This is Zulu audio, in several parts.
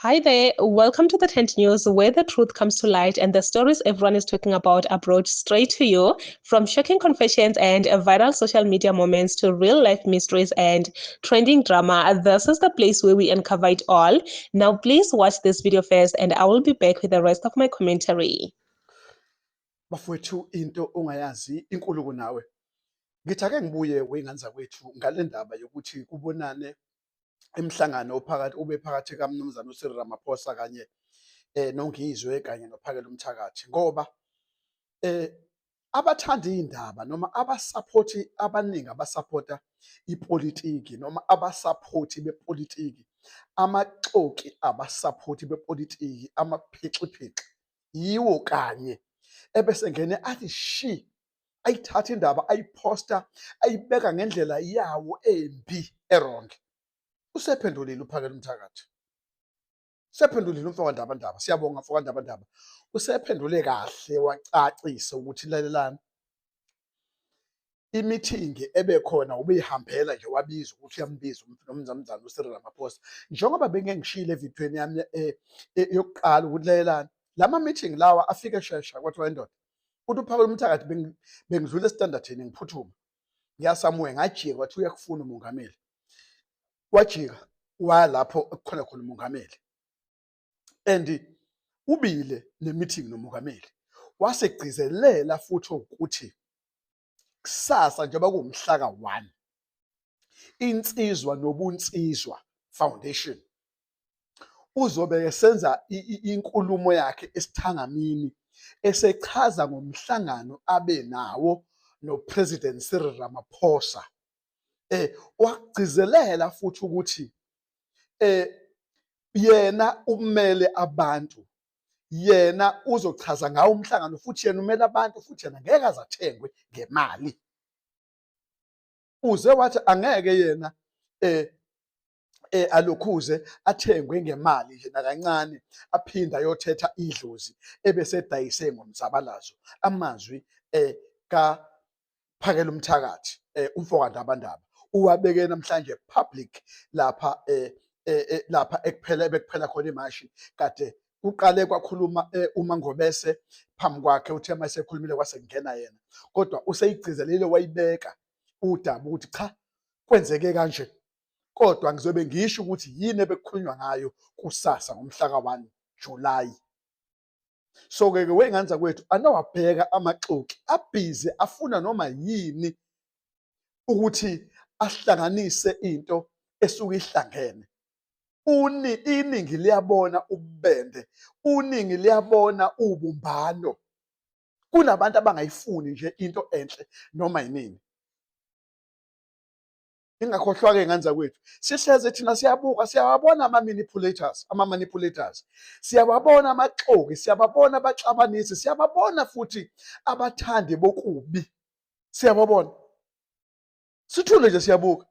Hi there, welcome to the Tent News, where the truth comes to light and the stories everyone is talking about are brought straight to you. From shocking confessions and viral social media moments to real life mysteries and trending drama, this is the place where we uncover it all. Now, please watch this video first, and I will be back with the rest of my commentary. Bafowethu into ongayazi inkulu kunawe. Ngithi ake ngibuye wey'ngane zakwethu ngale ndaba yokuthi kubonane emhlangano phakathi kaMnumzane uCyril Ramaphosa kanye noNgizwe kanye noPhakela Umthakathi, ngoba abathanda iy'ndaba noma abasaphothi abaningi abasapota ipolitiki noma abasaphothi bepolitiki, amaxoki abasaphothi bepolitiki, amaphixiphixi, yiwo kanye ebese ngene athi shi, ayithatha indaba ayiphosta, ayibeka ngendlela yawo embi eronge. Usephendulile uPhakela Umthakathi, usephendulile umfowandabandaba, siyabonga mfowandabandaba. Usephendule kahle wacacisa ukuthi lalelani, imithingi ebekhona ubeyihambela nje, wabiza ukuthi uyambiza uMnumzane uCyril Ramaphosa, njengoba bengengishilo evidweni yami yokuqala ukuthi lalelani, lama-meeting lawa afike shesha. Kwathiwa indoda uthi uPhakela Umthakathi bengidlula esitandardini ngiphuthuma ngiyasamuye ngajika, wathi uyakufuna umongameli, wajika walapho kukhona khona umongameli, and ubile ne-meeting nomongameli, wasegcizelela futhi ukuthi kusasa njengoba kuwumhla ka-1 Insizwa Nobunsizwa Foundation uzobe esenza inkulumo yakhe esithangamini esechaza ngomhlangano abe nawo noPresident Cyril Ramaphosa. Wagcizelela futhi ukuthi yena umele abantu, yena uzochaza ngawo umhlangano, futhi yena umele abantu, futhi yena ngeke azathengwe ngemali. Uze wathi angeke yena alokhuze athengwe ngemali nje nakancane, aphinde ayothetha idlozi ebese edayise ngomzabalazo. Amazwi kaPhakela Umthakathi, umfowandabandaba, uwabeke namhlanje public lapha lapha bekuphela khona imashi. Kade uqale kwakhuluma uMangobese phambi kwakhe, uthe mase ekhulumile kwase kungena yena, kodwa useyigcizelile wayibeka udaba ukuthi cha, kwenzeke kanje, kodwa ngizobe ngisho ukuthi yini ebekukhulunywa ngayo kusasa ngomhla ka-1 Julayi. So-ke wey'ngane zakwethu anawabheka amaxoki abhizi afuna noma yini ukuthi ahlanganise into esuke ihlangene. Iningi liyabona ububende, uningi liyabona ubumbano. Kunabantu abangayifuni nje into enhle noma yinini. Ingakhohlwa-ke iy'ngane zakwethu, sihleze thina siyabuka, siyawabona ama-manipulators, siyababona amaxoki, siyababona abaxabanisi, siyababona futhi abathandi bokubi, siyababona. Sithule nje siyabuka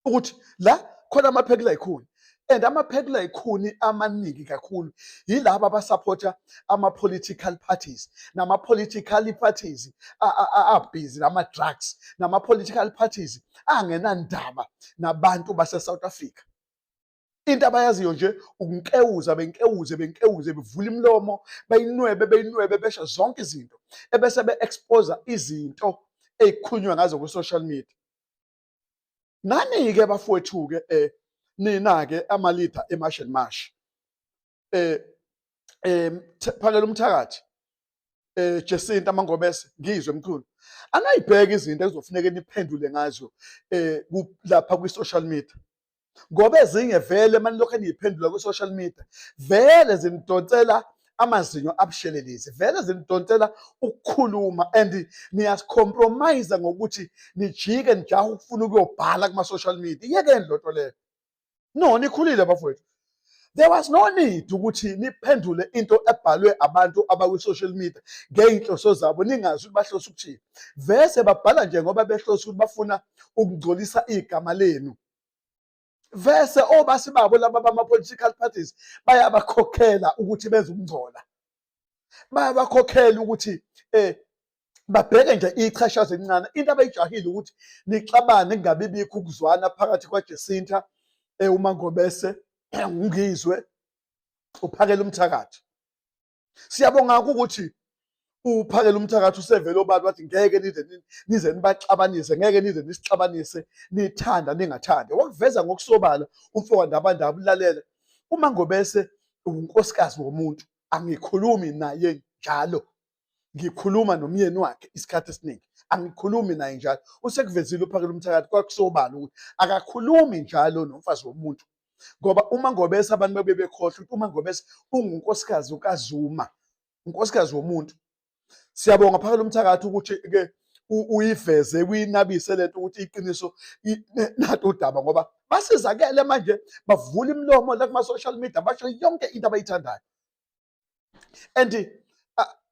ukuthi la khona amaphekela yikhuni, and amaphekela yikhuni amaningi kakhulu yilaba abasaphotha ama-political parties, nama-political parties abhizi nama-drugs, nama-political parties angenandaba nabantu base-South Africa. Into abayaziyo nje ukunkewuza, benkewuze, bevula imilomo, beyinwebe, besho zonke izinto, ebese be-exposa izinto ey'khulunywa ngazo ku-social media. Nani-ke bafowethu-ke nina-ke ama-leader emashi and mashi, Phakela Umthakathi, Jacinta Mangobese, Ngizwe mkhulu, angayibheka izinto ezofuneka niphendule ngazo lapha kwi-social media, ngoba ezinye vele manje lokho eniyiphendula kwi-social media vele zinidonsela amazinyo abushelelezi, vele zinidonsela ukukhuluma, and niyasicompromise ngokuthi nijike nijahe ukufuna ukuyobhala kuma-social media. Iyekeni lento leyo. No, nikhulile bafowethu. There was no need ukuthi niphendule into ebhalwe abantu abakwi-social media ngey'nhloso zabo, ningazi ukuthi bahlose ukuthini. Vese babhala nje ngoba behlose ukuthi bafuna ukungcolisa igama lenu. Vese obasi babo laba bama-political parties bayabakhokhela ukuthi benze ukungcola, bayabakhokhela ukuthi babheke nje ichashaza elincane. Into abayijahile ukuthi nixabane, kungabi bikho ukuzwana phakathi kwaJacinta, uMangobese, uNgizwe uphakela umthakathi. Siyabonga ukuthi uphakela umthakathi usevele obani wathi ngeke nize nibaxabanise, ngeke nize nisixabanise, nithanda ningathandi. Wakuveza ngokusobala umfoka Ndabandaba ulalela. uMangobese unkosikazi womuntu, angikhulumi naye njalo, ngikhuluma nomyeni wakhe isikhathi esiningi, angikhulumi naye njalo. Usekuvezile uphakela umthakathi kwakusobala ukuthi akakhulumi njalo nomfazi womuntu, ngoba uMangobese abantu bebekhohlwa ukuthi uMangobese ungunkosikazi ukaZuma, unkosikazi womuntu. Siyabonga phakela umthakathi ukuthi-ke uyiveze uyinabise lento ukuthi iqiniso nathi udaba, ngoba basizakele manje bavula imilomo la kuma-social media basho yonke into abayithandayo. And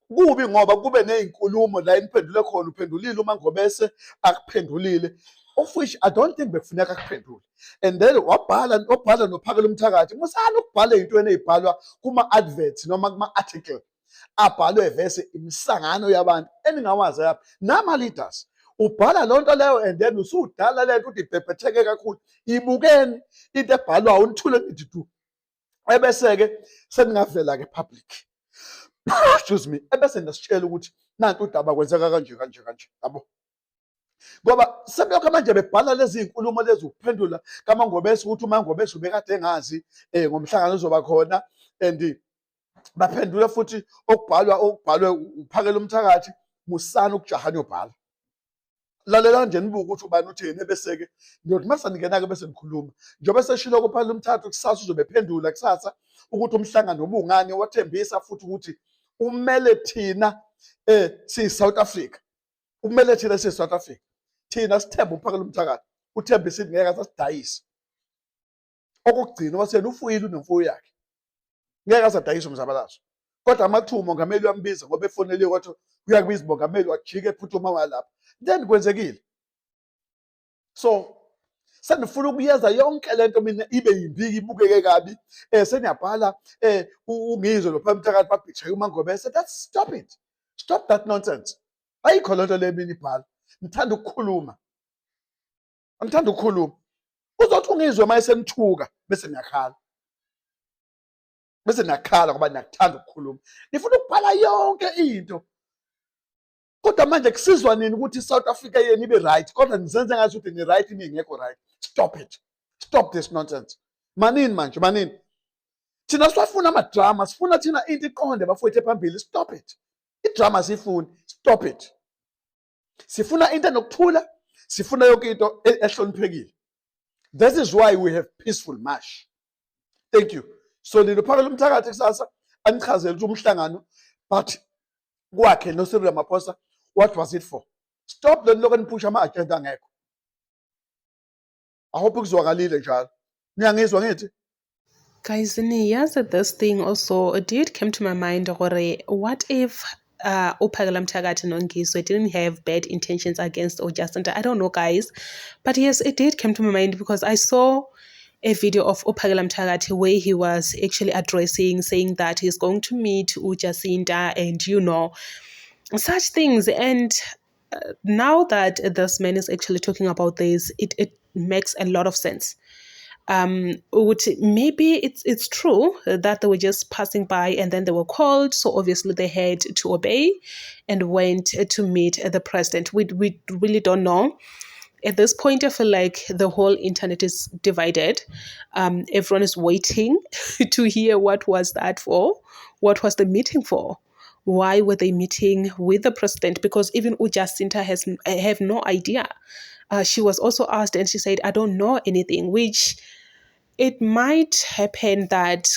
kubi ngoba kube ney'nkulumo la eniphendule khona, uphendulile uMangobese akuphendulile, of which I don't think bekufuneka akuphendule. And then wabhala nophakela umthakathi, musani ukubhala ey'ntweni ey'bhalwa kuma-adverts noma kuma-article abhalwe vese imihlangano yabantu eningawazi yapha nama-leaders. Ubhala loo nto leyo and then usudala lento ukuthi ibhebhetheke kakhulu. Ibukeni into ebhalwayo unithule nithi du, ebese-ke seningavela-ke public, excuse me, ebese ndasitshela ukuthi nanti udaba kwenzeka kanje kanje kanje, yabo. Ngoba sebelokho manje bebhala lezi y'nkulumo lezi ukuphendula kaMangobese ukuthi uMangobese ubekade engazi ngomhlangano ozoba khona, and baphendule futhi okubhalwe uphakela umthakathi, musana ukujaha niyobhala. Lalela nje nibuke ukuthi ubani uthini, ebese-ke ngiyothi mase ningena-ke bese nikhuluma. Njengoba seshilo kuphakela umthakathi kusasa uzobe phendula kusasa ukuthi umhlangano ubungani, wathembisa futhi ukuthi umele thina siyi-South Africa, umele thina siyi-South Africa, thina sithembe uphakela umthakathi, uthembisa ukuthi ngeke asasidayise. Okugcina wasena ufuyile unemfuyo yakhe, ngeke asadayisa umzabalazo. Kodwa amathuba umongameli uyambiza ngoba efoneliwe wathi uyakubiza umongameli, wajike ephuthuma walapha, then kwenzekile. So senifuna ukuyeza yonke lento mina ibe yimbiki ibukeke kabi, seniyabhala ungizwe lo phakathi umthakathi babhithaye uMangobese. That's stop it, stop that nonsense. Ayikho lento le mina ibhala, ngithanda ukukhuluma, angithanda ukukhuluma. Uzothi ungizwe uma esenithuka bese niyakhala, bese niyakhala ngoba niyakuthanda ukukhuluma, nifuna ukubhala yonke into. Kodwa manje kusizwa nini ukuthi iSouth Africa yenu ibe right kodwa nizenze ngathi ukuthi ni right ningekho right? Stop it, stop this nonsense. Manini manje, manini. Thina sifuna amadrama, sifuna thina into iqonde bafowethu ephambili. Stop it, idrama sifuni, stop it. Sifuna into enokuthula, sifuna yonke into ehloniphekile. This is why we have peaceful march. Thank you. So nilophakela umthakathi kusasa anichazele ukuthi umhlangano but kwakhe noCyril Ramaphosa, what was it for? Stop the lokho niphusha ama-agenda angekho. I hope kuzwakalile njalo. Niyangizwa ngithi? Guys, yes, this thing also did come to my mind. What if Uphakela Mthakathi Nongizwe didn't have bad intentions against Jacinta? I don't know, guys. But yes, it did come to my mind because I saw a video of Uphakela Mthakathi where he was actually addressing, saying that he's going to meet Jacinta and, such things. And now that this man is actually talking about this, it makes a lot of sense. Maybe it's true that they were just passing by and then they were called, so obviously they had to obey and went to meet the president. We really don't know. At this point, I feel like the whole internet is divided. Everyone is waiting to hear what was that for, what was the meeting for, why were they meeting with the president? Because even Jacinta have no idea. She was also asked and she said, I don't know anything, which it might happen that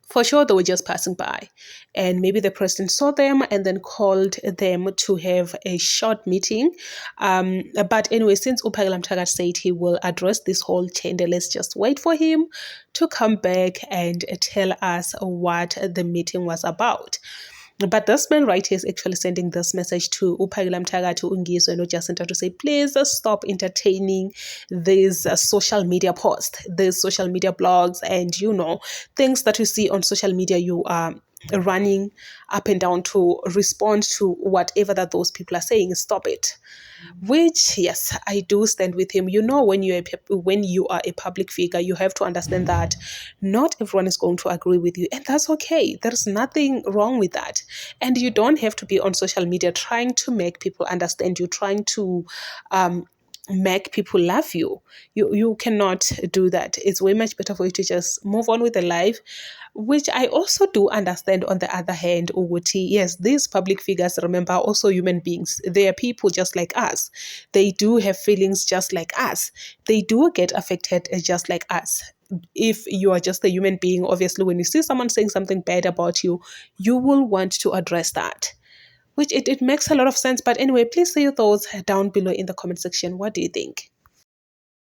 for sure they were just passing by and maybe the president saw them and then called them to have a short meeting. But anyway, since Uphakela Mthakathi said he will address this whole tender, let's just wait for him to come back and tell us what the meeting was about. But this man right here is actually sending this message to Uphakela Mthakathi, Ungizwe and Jacinta to say, please stop entertaining these social media posts, these social media blogs, and things that you see on social media. You are running up and down to respond to whatever that those people are saying. Stop it. Which, yes, I do stand with him. When when you are a public figure, you have to understand that not everyone is going to agree with you, and that's okay. There's nothing wrong with that. And you don't have to be on social media trying to make people understand you, trying to make people love you. You cannot do that. It's way much better for you to just move on with the life, which I also do understand. On the other hand, Uguti, yes, these public figures, remember, are also human beings. They are people just like us. They do have feelings just like us. They do get affected just like us. If you are just a human being, obviously, when you see someone saying something bad about you, you will want to address that. Which it makes a lot of sense. But anyway, please say your thoughts down below in the comment section. What do you think?